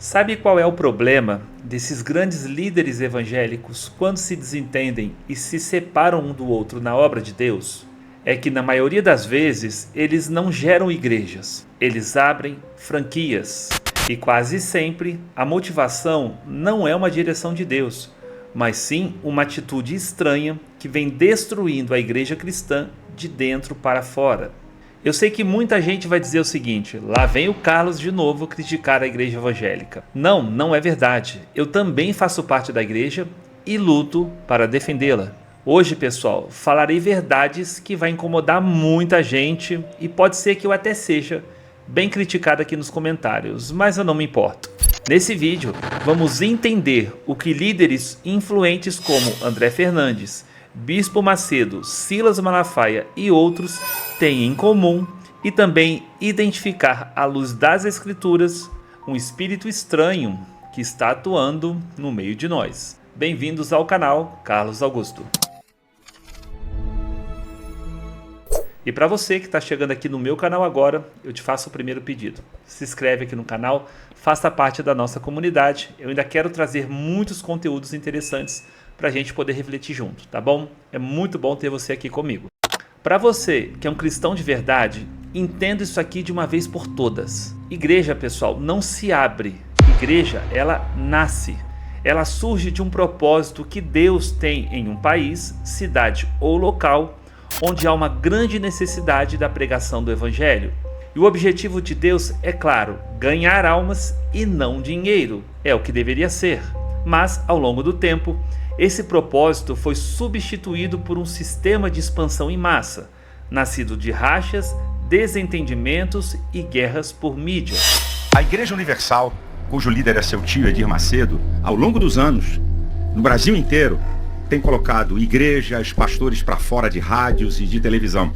Sabe qual é o problema desses grandes líderes evangélicos quando se desentendem e se separam um do outro na obra de Deus? É que na maioria das vezes eles não geram igrejas, eles abrem franquias. E quase sempre a motivação não é uma direção de Deus, mas sim uma atitude estranha que vem destruindo a igreja cristã de dentro para fora. Eu sei que muita gente vai dizer o seguinte: lá vem o Carlos de novo criticar a igreja evangélica. Não é verdade. Eu também faço parte da igreja e luto para defendê-la. Hoje, pessoal, falarei verdades que vai incomodar muita gente e pode ser que eu até seja bem criticado aqui nos comentários, mas eu não me importo. Nesse vídeo, vamos entender o que líderes influentes como André Fernandes, Bispo Macedo, Silas Malafaia e outros têm em comum e também identificar à luz das Escrituras um espírito estranho que está atuando no meio de nós. Bem-vindos ao canal Carlos Augusto. E para você que está chegando aqui no meu canal agora, eu te faço o primeiro pedido. Se inscreve aqui no canal, faça parte da nossa comunidade. Eu ainda quero trazer muitos conteúdos interessantes para a gente poder refletir junto, tá bom? É muito bom ter você aqui comigo. Para você que é um cristão de verdade, entenda isso aqui de uma vez por todas. Igreja, pessoal, não se abre. Igreja, ela nasce. Ela surge de um propósito que Deus tem em um país, cidade ou local onde há uma grande necessidade da pregação do Evangelho. E o objetivo de Deus é, claro, ganhar almas e não dinheiro. É o que deveria ser. Mas, ao longo do tempo, esse propósito foi substituído por um sistema de expansão em massa, nascido de rachas, desentendimentos e guerras por mídia. A Igreja Universal, cujo líder é seu tio Edir Macedo, ao longo dos anos, no Brasil inteiro, tem colocado igrejas, pastores para fora de rádios e de televisão.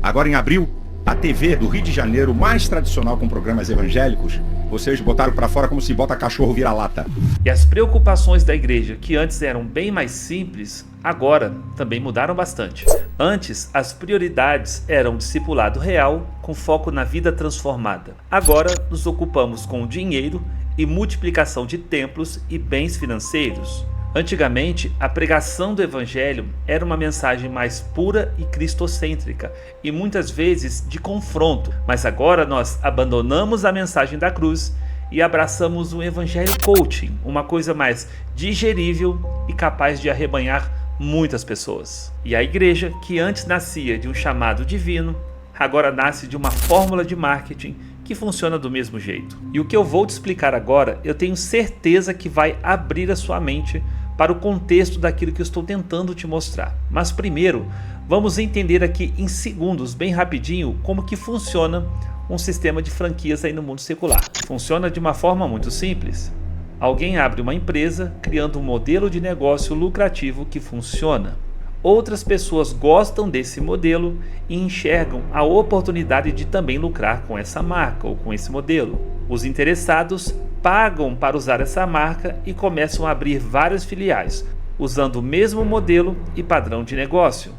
Agora, em abril, a TV do Rio de Janeiro, mais tradicional com programas evangélicos, vocês botaram para fora como se bota cachorro vira-lata. E as preocupações da igreja, que antes eram bem mais simples, agora também mudaram bastante. Antes, as prioridades eram discipulado real, com foco na vida transformada. Agora, nos ocupamos com o dinheiro e multiplicação de templos e bens financeiros. Antigamente, a pregação do Evangelho era uma mensagem mais pura e cristocêntrica e muitas vezes de confronto, mas agora nós abandonamos a mensagem da cruz e abraçamos o Evangelho coaching, uma coisa mais digerível e capaz de arrebanhar muitas pessoas. E a igreja, que antes nascia de um chamado divino, agora nasce de uma fórmula de marketing que funciona do mesmo jeito. E o que eu vou te explicar agora, eu tenho certeza que vai abrir a sua mente para o contexto daquilo que eu estou tentando te mostrar. Mas primeiro, vamos entender aqui em segundos, bem rapidinho, como que funciona um sistema de franquias aí no mundo secular. Funciona de uma forma muito simples. Alguém abre uma empresa criando um modelo de negócio lucrativo que funciona. Outras pessoas gostam desse modelo e enxergam a oportunidade de também lucrar com essa marca ou com esse modelo. Os interessados pagam para usar essa marca e começam a abrir várias filiais, usando o mesmo modelo e padrão de negócio.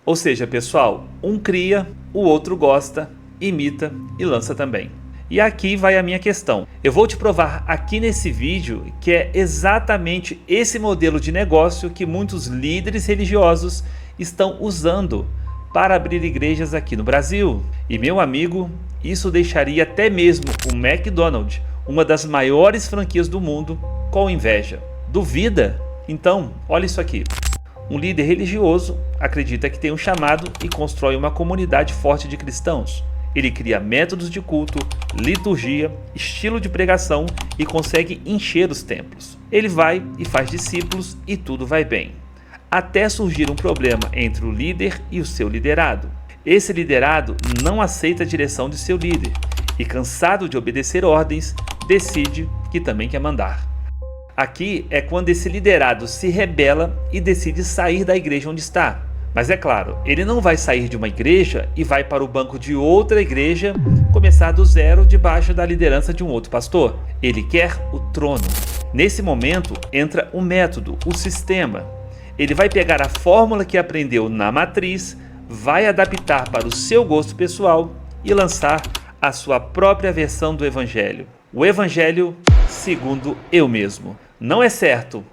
Ou seja, pessoal, um cria, o outro gosta, imita e lança também. E aqui vai a minha questão. Eu vou te provar aqui nesse vídeo que é exatamente esse modelo de negócio que muitos líderes religiosos estão usando para abrir igrejas aqui no Brasil. E meu amigo, isso deixaria até mesmo o McDonald's, uma das maiores franquias do mundo, com inveja. Duvida? Então, olha isso aqui. Um líder religioso acredita que tem um chamado e constrói uma comunidade forte de cristãos. Ele cria métodos de culto, liturgia, estilo de pregação e consegue encher os templos. Ele vai e faz discípulos e tudo vai bem. Até surgir um problema entre o líder e o seu liderado. Esse liderado não aceita a direção de seu líder e, cansado de obedecer ordens, decide que também quer mandar. Aqui é quando esse liderado se rebela e decide sair da igreja onde está. Mas é claro, ele não vai sair de uma igreja e vai para o banco de outra igreja começar do zero debaixo da liderança de um outro pastor. Ele quer o trono. Nesse momento entra o método, o sistema. Ele vai pegar a fórmula que aprendeu na matriz, vai adaptar para o seu gosto pessoal e lançar a sua própria versão do Evangelho. O Evangelho segundo eu mesmo. Não é certo,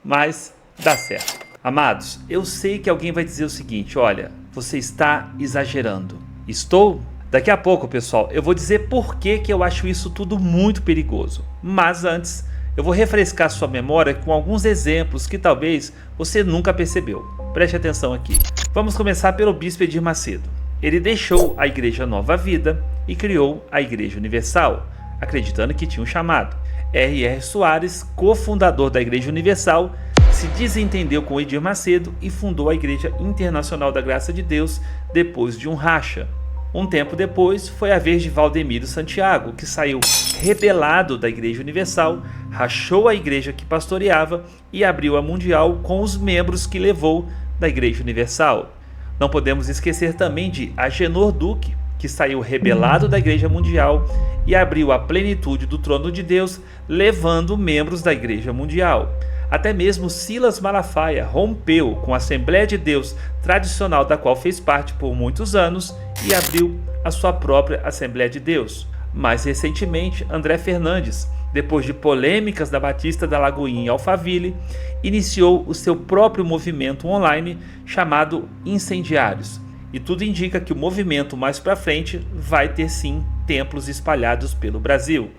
mas dá certo. Amados, eu sei que alguém vai dizer o seguinte: olha, você está exagerando. Estou? Daqui a pouco, pessoal, eu vou dizer por que eu acho isso tudo muito perigoso. Mas antes, eu vou refrescar sua memória com alguns exemplos que talvez você nunca percebeu. Preste atenção aqui. Vamos começar pelo Bispo Edir Macedo. Ele deixou a Igreja Nova Vida e criou a Igreja Universal, acreditando que tinha um chamado. R.R. Soares, cofundador da Igreja Universal, se desentendeu com Edir Macedo e fundou a Igreja Internacional da Graça de Deus depois de um racha. Um tempo depois, foi a vez de Valdemiro Santiago, que saiu rebelado da Igreja Universal, rachou a igreja que pastoreava e abriu a Mundial com os membros que levou da Igreja Universal. Não podemos esquecer também de Agenor Duque, que saiu rebelado da Igreja Mundial e abriu a plenitude do trono de Deus, levando membros da Igreja Mundial. Até mesmo Silas Malafaia rompeu com a Assembleia de Deus tradicional, da qual fez parte por muitos anos, e abriu a sua própria Assembleia de Deus. Mais recentemente, André Fernandes, depois de polêmicas da Batista da Lagoinha em Alphaville, iniciou o seu próprio movimento online chamado Incendiários. E tudo indica que o movimento mais para frente vai ter sim templos espalhados pelo Brasil.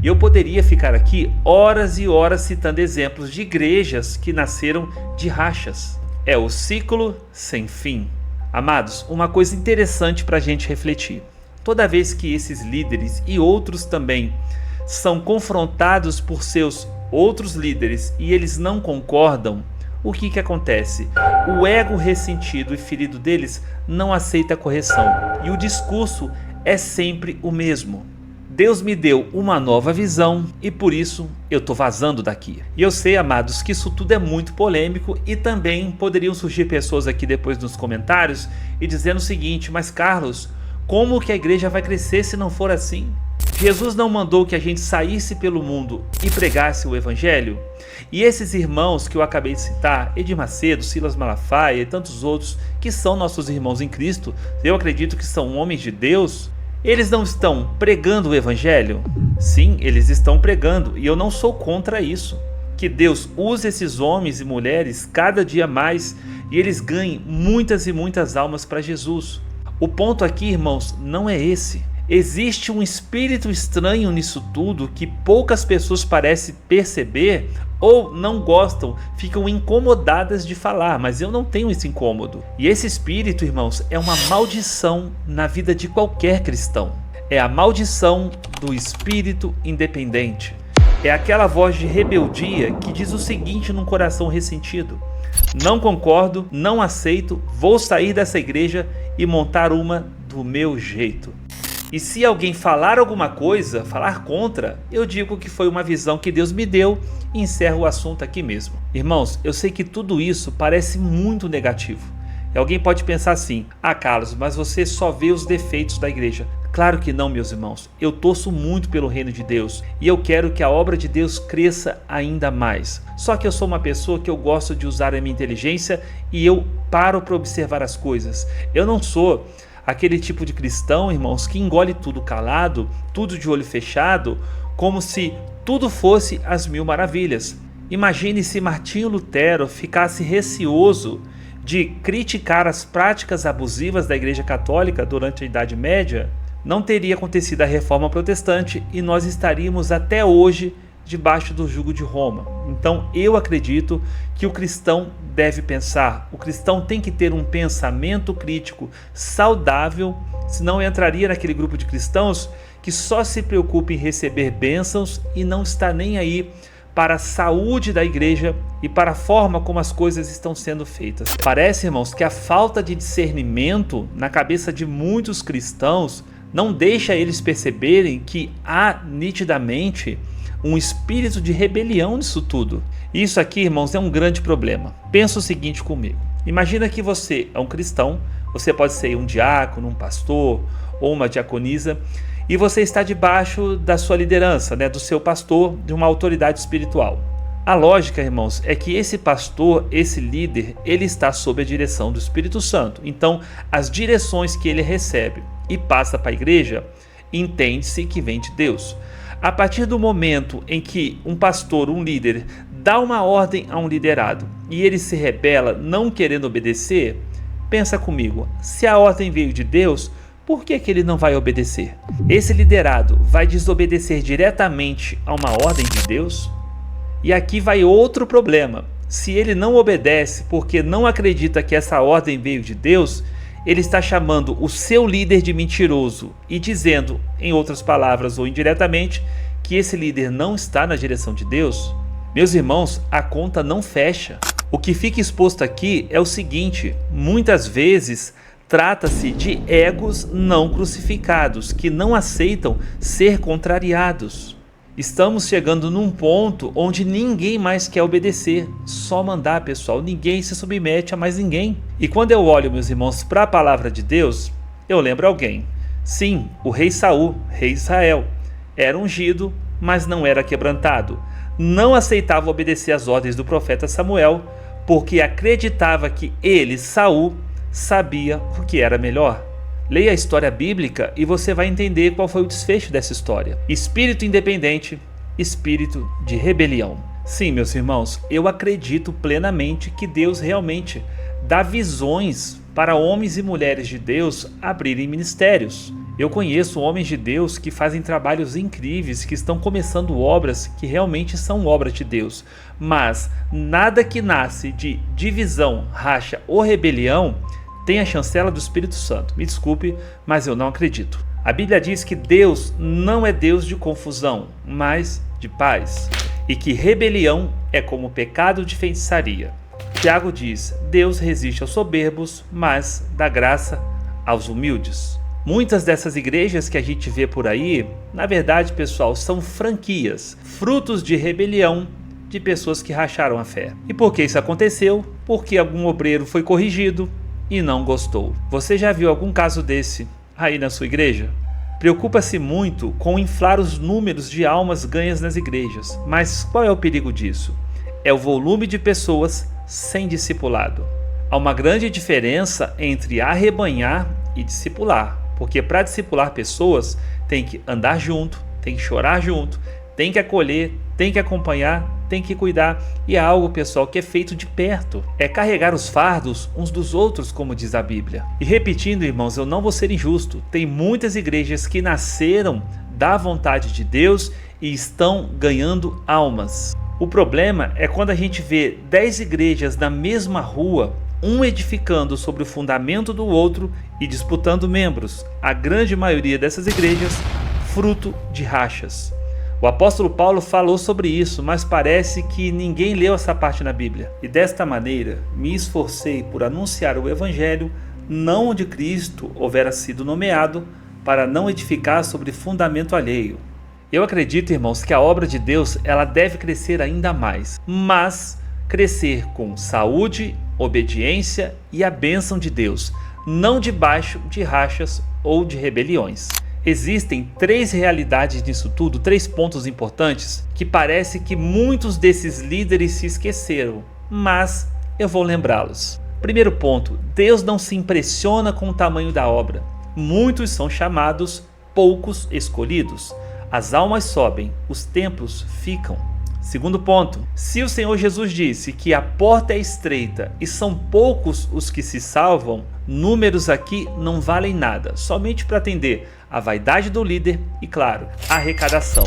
E eu poderia ficar aqui horas e horas citando exemplos de igrejas que nasceram de rachas. É o ciclo sem fim. Amados, uma coisa interessante para a gente refletir. Toda vez que esses líderes e outros também são confrontados por seus outros líderes e eles não concordam, o que acontece? O ego ressentido e ferido deles não aceita a correção e o discurso é sempre o mesmo. Deus me deu uma nova visão e por isso eu estou vazando daqui. E eu sei, amados, que isso tudo é muito polêmico e também poderiam surgir pessoas aqui depois nos comentários e dizendo o seguinte: mas Carlos, como que a igreja vai crescer se não for assim? Jesus não mandou que a gente saísse pelo mundo e pregasse o evangelho? E esses irmãos que eu acabei de citar, Edir Macedo, Silas Malafaia e tantos outros que são nossos irmãos em Cristo, eu acredito que são homens de Deus, eles não estão pregando o evangelho? Sim, eles estão pregando e eu não sou contra isso. Que Deus use esses homens e mulheres cada dia mais e eles ganhem muitas e muitas almas para Jesus. O ponto aqui, irmãos, não é esse. Existe um espírito estranho nisso tudo que poucas pessoas parecem perceber ou não gostam, ficam incomodadas de falar, mas eu não tenho esse incômodo. E esse espírito, irmãos, é uma maldição na vida de qualquer cristão. É a maldição do espírito independente. É aquela voz de rebeldia que diz o seguinte num coração ressentido: não concordo, não aceito, vou sair dessa igreja e montar uma do meu jeito. E se alguém falar alguma coisa, falar contra, eu digo que foi uma visão que Deus me deu e encerro o assunto aqui mesmo. Irmãos, eu sei que tudo isso parece muito negativo. E alguém pode pensar assim: ah, Carlos, mas você só vê os defeitos da igreja. Claro que não, meus irmãos. Eu torço muito pelo reino de Deus e eu quero que a obra de Deus cresça ainda mais. Só que eu sou uma pessoa que eu gosto de usar a minha inteligência e eu paro para observar as coisas. Eu não sou aquele tipo de cristão, irmãos, que engole tudo calado, tudo de olho fechado, como se tudo fosse as mil maravilhas. Imagine se Martinho Lutero ficasse receoso de criticar as práticas abusivas da Igreja Católica durante a Idade Média. Não teria acontecido a Reforma Protestante e nós estaríamos até hoje debaixo do jugo de Roma. Então eu acredito que o cristão deve pensar, o cristão tem que ter um pensamento crítico saudável, senão entraria naquele grupo de cristãos que só se preocupa em receber bênçãos e não está nem aí para a saúde da igreja e para a forma como as coisas estão sendo feitas. Parece, irmãos, que a falta de discernimento na cabeça de muitos cristãos não deixa eles perceberem que há nitidamente um espírito de rebelião nisso tudo. Isso aqui, irmãos, é um grande problema. Pensa o seguinte comigo. Imagina que você é um cristão, você pode ser um diácono, um pastor ou uma diaconisa, e você está debaixo da sua liderança, do seu pastor, de uma autoridade espiritual. A lógica, irmãos, é que esse pastor, esse líder, ele está sob a direção do Espírito Santo. Então, as direções que ele recebe e passa para a igreja, entende-se que vem de Deus. A partir do momento em que um pastor, um líder, dá uma ordem a um liderado e ele se rebela não querendo obedecer, pensa comigo, se a ordem veio de Deus, por que ele não vai obedecer? Esse liderado vai desobedecer diretamente a uma ordem de Deus? E aqui vai outro problema. Se ele não obedece porque não acredita que essa ordem veio de Deus, ele está chamando o seu líder de mentiroso e dizendo, em outras palavras ou indiretamente, que esse líder não está na direção de Deus. Meus irmãos, a conta não fecha. O que fica exposto aqui é o seguinte: muitas vezes trata-se de egos não crucificados, que não aceitam ser contrariados. Estamos chegando num ponto onde ninguém mais quer obedecer, só mandar, pessoal. Ninguém se submete a mais ninguém. E quando eu olho, meus irmãos, para a palavra de Deus, eu lembro alguém. Sim, o rei Saul, rei Israel, era ungido, mas não era quebrantado. Não aceitava obedecer às ordens do profeta Samuel, porque acreditava que ele, Saul, sabia o que era melhor. Leia a história bíblica e você vai entender qual foi o desfecho dessa história. Espírito independente, espírito de rebelião. Sim, meus irmãos, eu acredito plenamente que Deus realmente dá visões para homens e mulheres de Deus abrirem ministérios. Eu conheço homens de Deus que fazem trabalhos incríveis, que estão começando obras que realmente são obras de Deus. Mas nada que nasce de divisão, racha ou rebelião tem a chancela do Espírito Santo. Me desculpe, mas eu não acredito. A Bíblia diz que Deus não é Deus de confusão, mas de paz. E que rebelião é como pecado de feitiçaria. Tiago diz: Deus resiste aos soberbos, mas dá graça aos humildes. Muitas dessas igrejas que a gente vê por aí, na verdade, pessoal, são franquias, frutos de rebelião de pessoas que racharam a fé. E por que isso aconteceu? Porque algum obreiro foi corrigido e não gostou. Você já viu algum caso desse aí na sua igreja? Preocupa-se muito com inflar os números de almas ganhas nas igrejas. Mas qual é o perigo disso? É o volume de pessoas sem discipulado. Há uma grande diferença entre arrebanhar e discipular. Porque para discipular pessoas tem que andar junto, tem que chorar junto, tem que acolher, tem que acompanhar, tem que cuidar. E é algo, pessoal, que é feito de perto. É carregar os fardos uns dos outros, como diz a Bíblia. E repetindo, irmãos, eu não vou ser injusto. Tem muitas igrejas que nasceram da vontade de Deus e estão ganhando almas. O problema é quando a gente vê 10 igrejas na mesma rua, um edificando sobre o fundamento do outro e disputando membros. A grande maioria dessas igrejas, fruto de rachas. O apóstolo Paulo falou sobre isso, mas parece que ninguém leu essa parte na Bíblia. E desta maneira, me esforcei por anunciar o Evangelho, não onde Cristo houvera sido nomeado, para não edificar sobre fundamento alheio. Eu acredito, irmãos, que a obra de Deus ela deve crescer ainda mais, mas crescer com saúde, obediência e a bênção de Deus, não debaixo de rachas ou de rebeliões. Existem 3 realidades nisso tudo, 3 pontos importantes que parece que muitos desses líderes se esqueceram, mas eu vou lembrá-los. Primeiro ponto, Deus não se impressiona com o tamanho da obra. Muitos são chamados, poucos escolhidos. As almas sobem, os templos ficam. Segundo ponto, se o Senhor Jesus disse que a porta é estreita e são poucos os que se salvam, números aqui não valem nada, somente para atender a vaidade do líder e, claro, a arrecadação.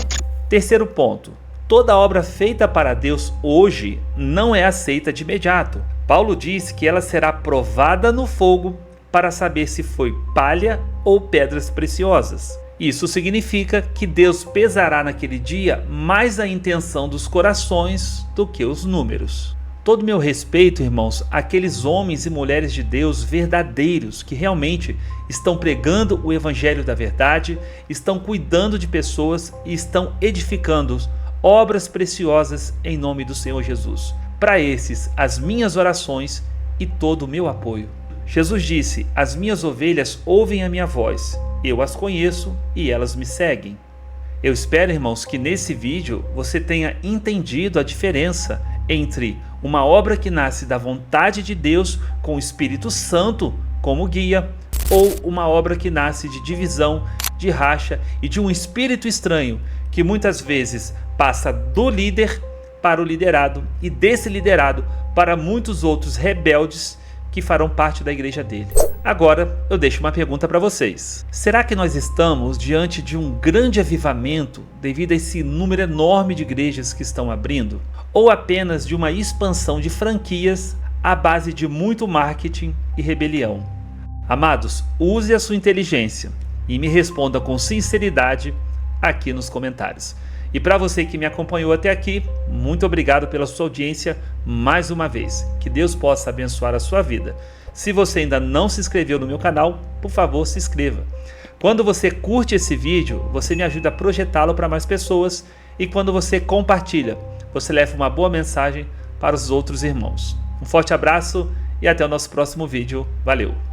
Terceiro ponto, toda obra feita para Deus hoje não é aceita de imediato. Paulo diz que ela será provada no fogo para saber se foi palha ou pedras preciosas. Isso significa que Deus pesará naquele dia mais a intenção dos corações do que os números. Todo meu respeito, irmãos, àqueles homens e mulheres de Deus verdadeiros que realmente estão pregando o evangelho da verdade, estão cuidando de pessoas e estão edificando obras preciosas em nome do Senhor Jesus. Para esses, as minhas orações e todo o meu apoio. Jesus disse: as minhas ovelhas ouvem a minha voz. Eu as conheço e elas me seguem. Eu espero, irmãos, que nesse vídeo você tenha entendido a diferença entre uma obra que nasce da vontade de Deus com o Espírito Santo como guia ou uma obra que nasce de divisão, de racha e de um espírito estranho que muitas vezes passa do líder para o liderado e desse liderado para muitos outros rebeldes que farão parte da igreja dele. Agora eu deixo uma pergunta para vocês. Será que nós estamos diante de um grande avivamento devido a esse número enorme de igrejas que estão abrindo? Ou apenas de uma expansão de franquias à base de muito marketing e rebelião? Amados, use a sua inteligência e me responda com sinceridade aqui nos comentários. E para você que me acompanhou até aqui, muito obrigado pela sua audiência mais uma vez. Que Deus possa abençoar a sua vida. Se você ainda não se inscreveu no meu canal, por favor, se inscreva. Quando você curte esse vídeo, você me ajuda a projetá-lo para mais pessoas. E quando você compartilha, você leva uma boa mensagem para os outros irmãos. Um forte abraço e até o nosso próximo vídeo. Valeu!